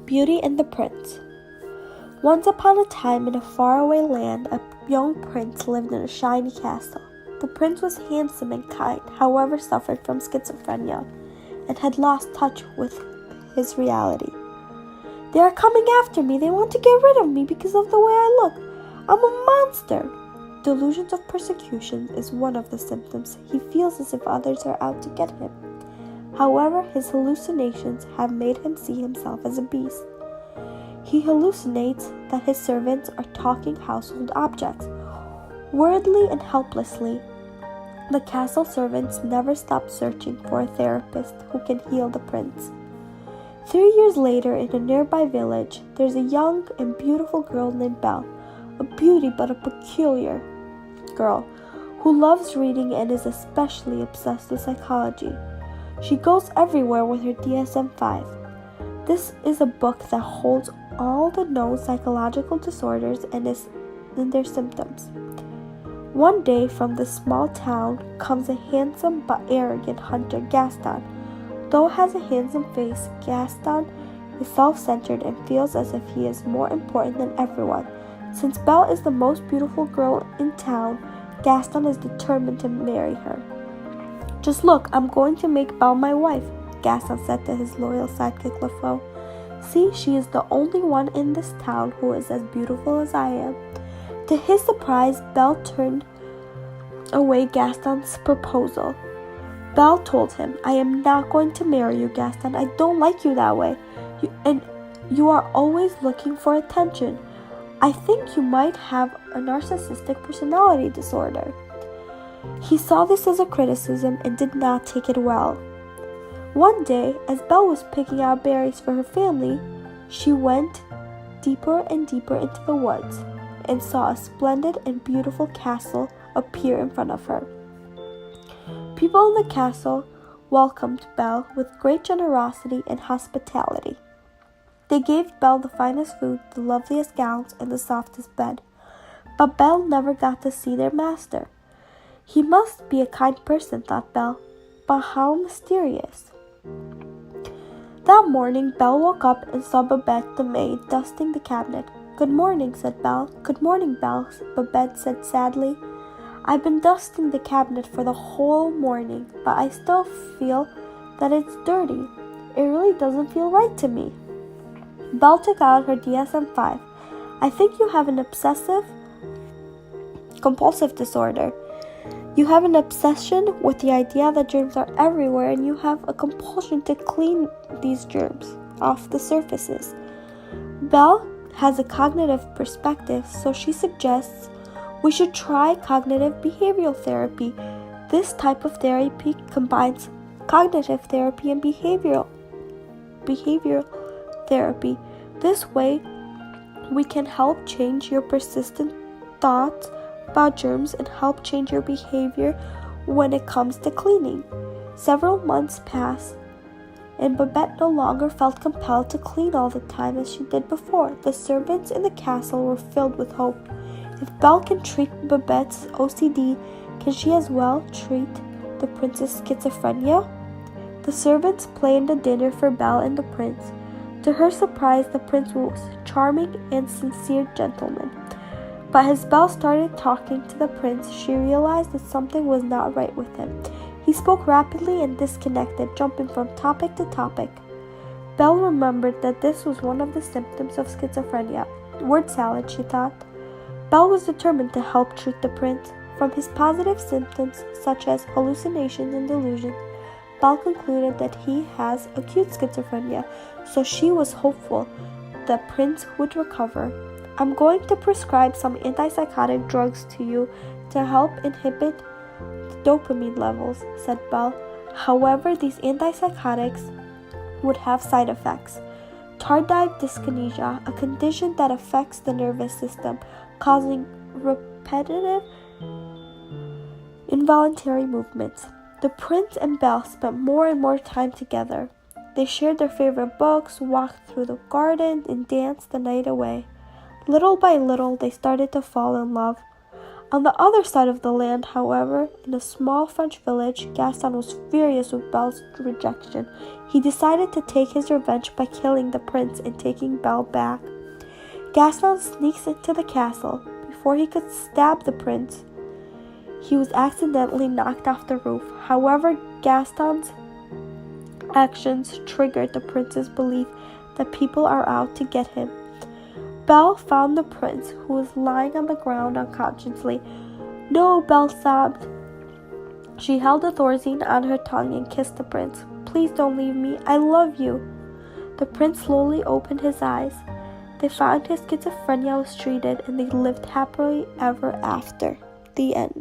Beauty and the Prince. Once upon a time in a faraway land, a young prince lived in a shiny castle. The prince was handsome and kind, however suffered from schizophrenia, and had lost touch with his reality. "They are coming after me. They want to get rid of me because of the way I look. I'm a monster." Delusions of persecution is one of the symptoms. He feels as if others are out to get him. However, his hallucinations have made him see himself as a beast. He hallucinates that his servants are talking household objects. Wordly and helplessly, the castle servants never stop searching for a therapist who can heal the prince. 3 years later, in a nearby village, there's a young and beautiful girl named Belle, a beauty but a peculiar girl, who loves reading and is especially obsessed with psychology. She goes everywhere with her DSM-5. This is a book that holds all the known psychological disorders and their symptoms. One day, from this small town comes a handsome but arrogant hunter, Gaston. Though he has a handsome face, Gaston is self-centered and feels as if he is more important than everyone. Since Belle is the most beautiful girl in town, Gaston is determined to marry her. "Just look, I'm going to make Belle my wife," Gaston said to his loyal sidekick LeFou. "See, she is the only one in this town who is as beautiful as I am." To his surprise, Belle turned away Gaston's proposal. Belle told him, "I am not going to marry you, Gaston. I don't like you that way. You are always looking for attention. I think you might have a narcissistic personality disorder." He saw this as a criticism and did not take it well. One day, as Belle was picking out berries for her family, she went deeper and deeper into the woods and saw a splendid and beautiful castle appear in front of her. People in the castle welcomed Belle with great generosity and hospitality. They gave Belle the finest food, the loveliest gowns, and the softest bed. But Belle never got to see their master. He must be a kind person, thought Belle, but how mysterious. That morning, Belle woke up and saw Babette the maid dusting the cabinet. "Good morning," said Belle. "Good morning, Belle," Babette said sadly. "I've been dusting the cabinet for the whole morning, but I still feel that it's dirty. It really doesn't feel right to me." Belle took out her DSM-5. "I think you have an obsessive compulsive disorder. You have an obsession with the idea that germs are everywhere, and you have a compulsion to clean these germs off the surfaces." Belle has a cognitive perspective, so she suggests we should try cognitive behavioral therapy. This type of therapy combines cognitive therapy and behavioral therapy. This way, we can help change your persistent thoughts about germs and help change your behavior when it comes to cleaning. Several months passed, and Babette no longer felt compelled to clean all the time as she did before. The servants in the castle were filled with hope. If Belle can treat Babette's OCD, can she as well treat the prince's schizophrenia? The servants planned a dinner for Belle and the prince. To her surprise, the prince was a charming and sincere gentleman. But as Belle started talking to the prince, she realized that something was not right with him. He spoke rapidly and disconnected, jumping from topic to topic. Belle remembered that this was one of the symptoms of schizophrenia. Word salad, she thought. Belle was determined to help treat the prince. From his positive symptoms, such as hallucinations and delusions, Belle concluded that he has acute schizophrenia, so she was hopeful the prince would recover. "I'm going to prescribe some antipsychotic drugs to you to help inhibit the dopamine levels," said Belle. However, these antipsychotics would have side effects. Tardive dyskinesia, a condition that affects the nervous system, causing repetitive involuntary movements. The prince and Belle spent more and more time together. They shared their favorite books, walked through the garden, and danced the night away. Little by little, they started to fall in love. On the other side of the land, however, in a small French village, Gaston was furious with Belle's rejection. He decided to take his revenge by killing the prince and taking Belle back. Gaston sneaks into the castle. Before he could stab the prince, he was accidentally knocked off the roof. However, Gaston's actions triggered the prince's belief that people are out to get him. Belle found the prince, who was lying on the ground unconsciously. "No," Belle sobbed. She held a thorazine on her tongue and kissed the prince. "Please don't leave me. I love you." The prince slowly opened his eyes. They found his schizophrenia was treated, and they lived happily ever after. The end.